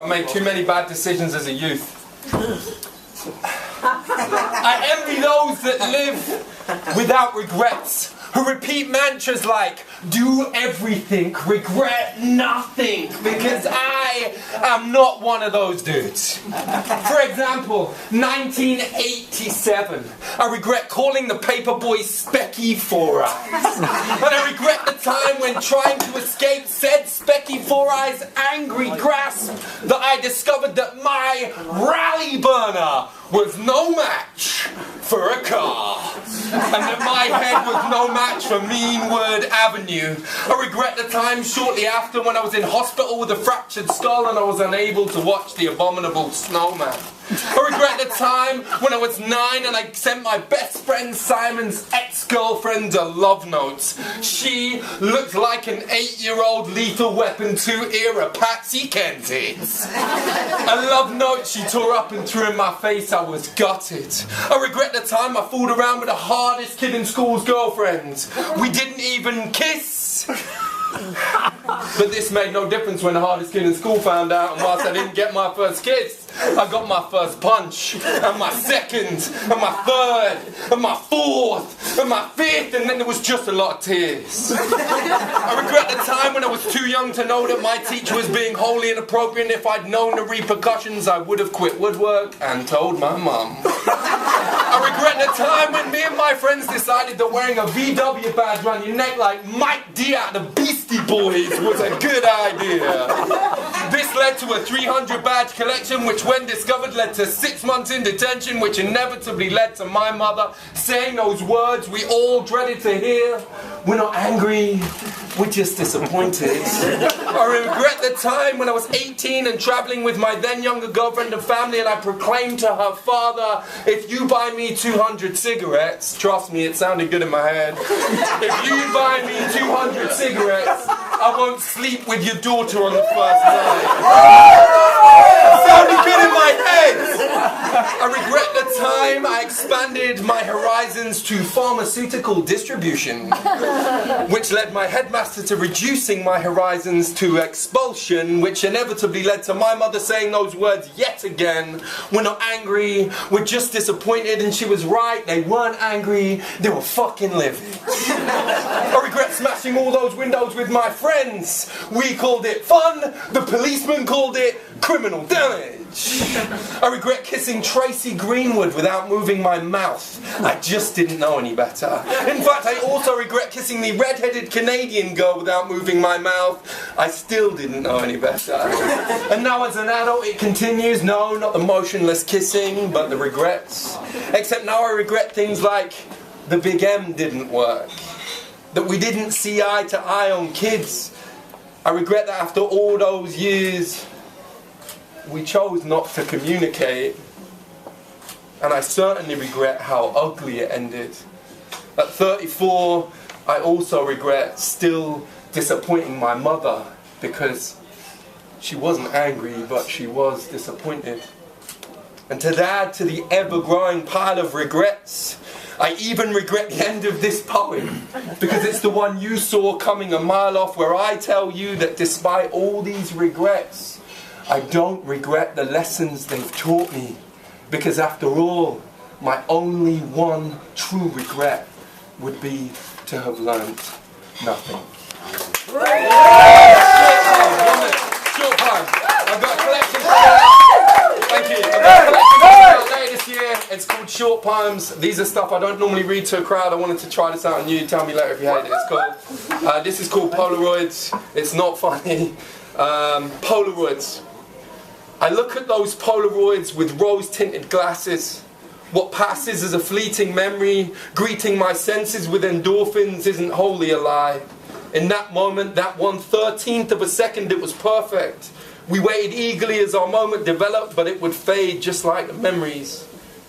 I made too many bad decisions as a youth. I envy those that live without regrets, who repeat mantras like, do everything, regret nothing, because I am not one of those dudes. For example, 1987, I regret calling the paperboy Specky 4 Eyes. And I regret the time when trying to escape said Specky 4 Eyes' angry grasp that I discovered that my rally burner was no match for a car, and that my head was no match for Meanwood Avenue. I regret the time shortly after when I was in hospital with a fractured skull and I was unable to watch The Abominable Snowman. I regret the time when I was 9 and I sent my best friend Simon's ex-girlfriend a love note. She looked like an 8-year-old Lethal Weapon 2 era Patsy Kensit. A love note she tore up and threw in my face. I was gutted. I regret the time I fooled around with the hardest kid in school's girlfriend. We didn't even kiss. But this made no difference when the hardest kid in school found out, and whilst I didn't get my first kiss, I got my first punch, and my second, and my third, and my fourth, and my fifth, and then there was just a lot of tears. I regret the time when I was too young to know that my teacher was being wholly inappropriate, and if I'd known the repercussions, I would have quit woodwork and told my mum. I regret the time when me and my friends decided that wearing a VW badge around your neck like Mike D out of the Beastie Boys was a good idea. This led to a 300 badge collection, which when discovered led to 6 months in detention, which inevitably led to my mother saying those words we all dreaded to hear. We're not angry, we're just disappointed. I regret the time when I was 18 and traveling with my then younger girlfriend and family, and I proclaimed to her father, if you buy me 200 cigarettes, trust me, it sounded good in my head, if you buy me 200 cigarettes, I won't sleep with your daughter on the first night. It sounded good in my head. I regret the time I expanded my horizons to pharmaceutical distribution, which led my headmaster to reducing my horizons to expulsion, which inevitably led to my mother saying those words yet again. We're not angry, we're just disappointed, and she was right, they weren't angry, they were fucking livid. I regret smashing all those windows with my friends. We called it fun, the policeman called it criminal damage. I regret kissing Tracy Greenwood without moving my mouth. I just didn't know any better. In fact, I also regret kissing the red-headed Canadian girl without moving my mouth. I still didn't know any better. And now as an adult it continues. No, not the motionless kissing, but the regrets. Except now I regret things like the Big M didn't work, that we didn't see eye to eye on kids. I regret that after all those years we chose not to communicate, and I certainly regret how ugly it ended. At 34, I also regret still disappointing my mother, because she wasn't angry, but she was disappointed. And to add to the ever-growing pile of regrets, I even regret the end of this poem, because it's the one you saw coming a mile off, where I tell you that despite all these regrets, I don't regret the lessons they've taught me, because after all, my only one true regret would be to have learnt nothing. Short poem. I've got a collection Thank you. I've got a collection out later this year. It's called Short Poems. These are stuff I don't normally read to a crowd. I wanted to try this out on you. Tell me later if you hate it. It's called, this is called Polaroids. It's not funny. Polaroids. I look at those Polaroids with rose-tinted glasses. What passes as a fleeting memory, greeting my senses with endorphins, isn't wholly a lie. In that moment, that 1/13th of a second, it was perfect. We waited eagerly as our moment developed, but it would fade just like the memories.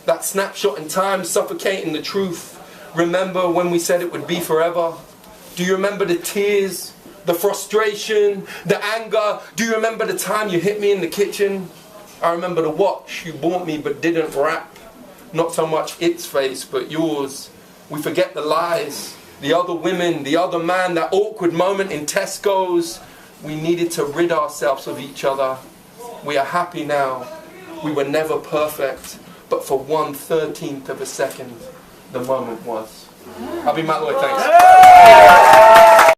That snapshot in time suffocating the truth. Remember when we said it would be forever? Do you remember the tears? The frustration, the anger? Do you remember the time you hit me in the kitchen? I remember the watch you bought me but didn't wrap. Not so much its face, but yours. We forget the lies, the other women, the other man, that awkward moment in Tesco's. We needed to rid ourselves of each other. We are happy now. We were never perfect, but for 1/13 of a second, the moment was. I'll be Matt Lloyd, thanks.